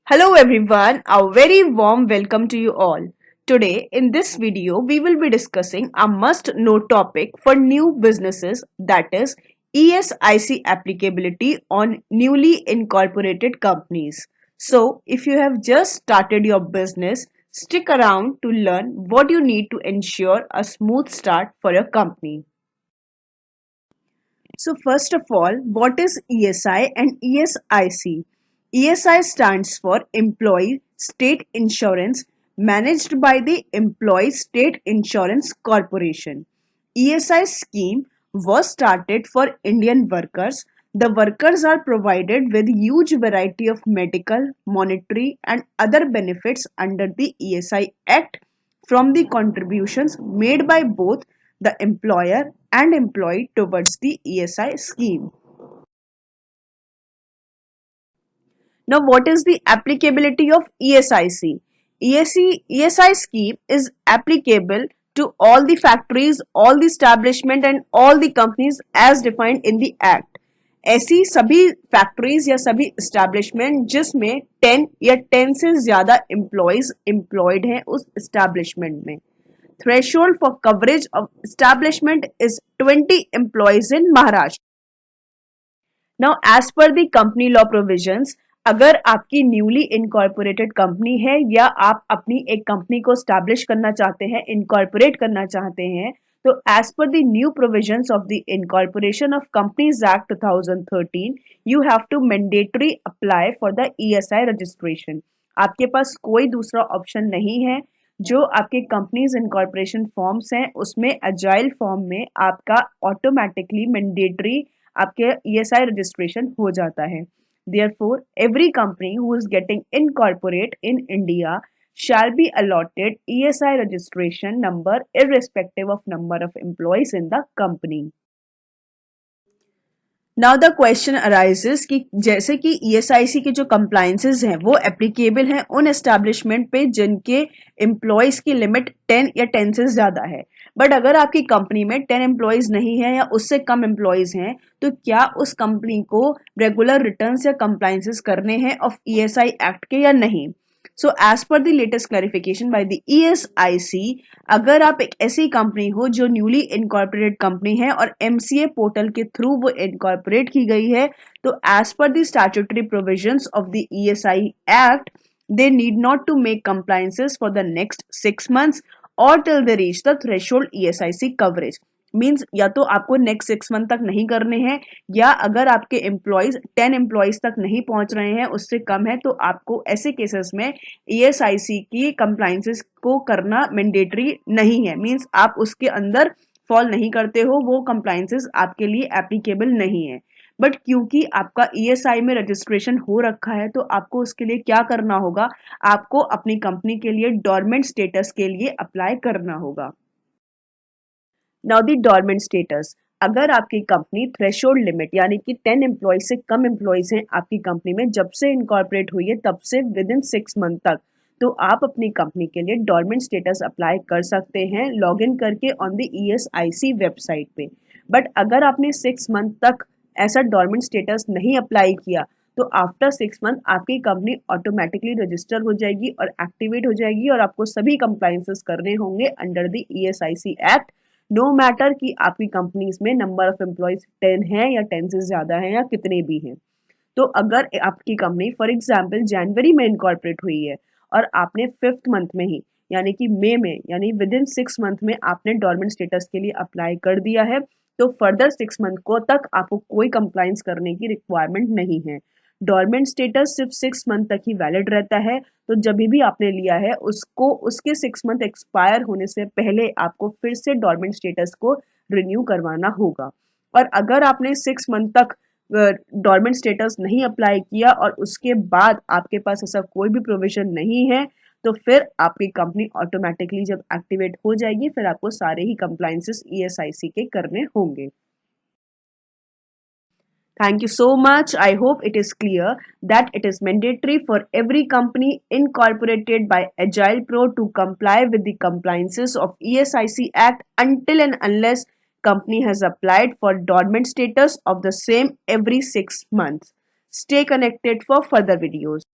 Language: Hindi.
Hello everyone, a very warm welcome to you all. Today in this video we will be discussing a must know topic for new businesses, that is ESIC applicability on newly incorporated companies. So if you have just started your business, stick around to learn what you need to ensure a smooth start for your company. So first of all, what is ESI and ESIC? ESI stands for Employee State Insurance, managed by the Employee State Insurance Corporation. ESI scheme was started for Indian workers. The workers are provided with huge variety of medical, monetary and other benefits under the ESI Act from the contributions made by both the employer and employee towards the ESI scheme. Now, what is the applicability of ESIC? ESI scheme is applicable to all the factories, all the establishment and all the companies as defined in the Act. ऐसी सभी फैक्ट्रीज या सभी इस्टेब्लिशमेंट जिसमें 10 या 10 से ज्यादा एम्प्लॉयज एम्प्लॉयड हैं उस इस्टेब्लिशमेंट में. Threshold for coverage of establishment is 20 employees in Maharashtra. Now, as per the company law provisions, अगर आपकी न्यूली इनकॉर्पोरेटेड कंपनी है या आप अपनी एक कंपनी को स्टैब्लिश करना चाहते हैं, इनकॉर्पोरेट करना चाहते हैं, तो as per the new provisions of the incorporation of companies act 2013 you have to mandatory apply for the ESI registration. आपके पास कोई दूसरा ऑप्शन नहीं है. जो आपके कंपनीज इनकॉर्पोरेशन फॉर्म्स हैं उसमें अजाइल फॉर्म में आपका ऑटोमेटिकली मैंडेटरी आपके ESI रजिस्ट्रेशन हो जाता है. Therefore, every company who is getting incorporate in India shall be allotted ESI registration number irrespective of number of employees in the company. Now the question arises कि जैसे कि ESIC के जो कंप्लायंसेस हैं वो एप्लीकेबल हैं उन एस्टैब्लिशमेंट पे जिनके एम्प्लॉयज़ की लिमिट 10 या 10 से ज़्यादा है. बट अगर आपकी कंपनी में 10 एम्प्लॉयज़ नहीं है या उससे कम एम्प्लॉयज़ हैं तो क्या उस कंपनी को रेगुलर रिटर्न्स या कंप्लायंसेस करने हैं ऑफ ESI एक्ट के या नहीं. So as per the latest clarification by the ESIC, अगर आप एक ऐसी कंपनी हो जो न्यूली इनकॉर्पोरेटेड कंपनी है और MCA पोर्टल के थ्रू वो इनकॉर्पोरेट की गई है, तो as per the statutory provisions of the ESI act they need not to make compliances for the next 6 months or till they reach the threshold ESIC coverage. Means या तो आपको नेक्स्ट 6 मंथ तक नहीं करने हैं या अगर आपके एम्प्लॉयज 10 एम्प्लॉयज तक नहीं पहुंच रहे हैं, उससे कम है, तो आपको ऐसे केसेस में ESIC की कंप्लाइंसेस को करना मैंडेटरी नहीं है. मीन्स आप उसके अंदर फॉल नहीं करते हो, वो कंप्लाइंसेस आपके लिए एप्लीकेबल नहीं है. बट क्योंकि आपका ESI में रजिस्ट्रेशन हो रखा है तो आपको उसके लिए क्या करना होगा, आपको अपनी कंपनी के लिए डॉर्मेंट स्टेटस के लिए अप्लाई करना होगा. नाउ द डॉर्मेंट स्टेटस, अगर आपकी कंपनी थ्रेशोल्ड लिमिट यानी कि 10 एम्प्लॉय से कम एम्प्लॉयज हैं आपकी कंपनी में, जब से इनकॉर्पोरेट हुई है तब से विद इन 6 मंथ तक, तो आप अपनी कंपनी के लिए डॉर्मेंट स्टेटस अप्लाई कर सकते हैं लॉग इन करके ऑन द ESIC वेबसाइट पे. बट अगर आपने 6 मंथ तक ऐसा डॉर्मेंट स्टेटस नहीं अप्लाई किया तो आफ्टर 6 मंथ आपकी कंपनी ऑटोमेटिकली रजिस्टर हो जाएगी और एक्टिवेट हो जाएगी और आपको सभी कंप्लायंसेस करने होंगे under the ESIC act, no matter कि आपकी कंपनीज में नंबर ऑफ एम्प्लॉयज 10 है या 10 से ज़्यादा है या कितने भी हैं. तो अगर आपकी कंपनी फॉर एग्जांपल जनवरी में इनकॉर्पोरेट हुई है और आपने 5th मंथ में ही यानी कि मई में यानी विद इन 6 मंथ में आपने डॉर्मेंट स्टेटस के लिए अप्लाई कर दिया है, तो फर्दर 6 मंथ को तक आपको कोई कंप्लाइंस करने की रिक्वायरमेंट नहीं है. डॉर्मेंट स्टेटस सिर्फ 6 मंथ तक ही वैलिड रहता है. तो जब भी आपने लिया है उसको उसके 6 मंथ एक्सपायर होने से पहले आपको फिर से डॉर्मेंट स्टेटस को रिन्यू करवाना होगा. और अगर आपने 6 मंथ तक डॉर्मेंट स्टेटस नहीं अप्लाई किया और उसके बाद आपके पास ऐसा कोई भी प्रोविजन नहीं है, तो फिर आपकी कंपनी ऑटोमेटिकली जब एक्टिवेट हो जाएगी फिर आपको सारे ही कंप्लायंसेस ESIC के करने होंगे. Thank you so much. I hope it is clear that it is mandatory for every company incorporated by Agile Pro to comply with the compliances of ESIC Act until and unless company has applied for dormant status of the same every 6 months. Stay connected for further videos.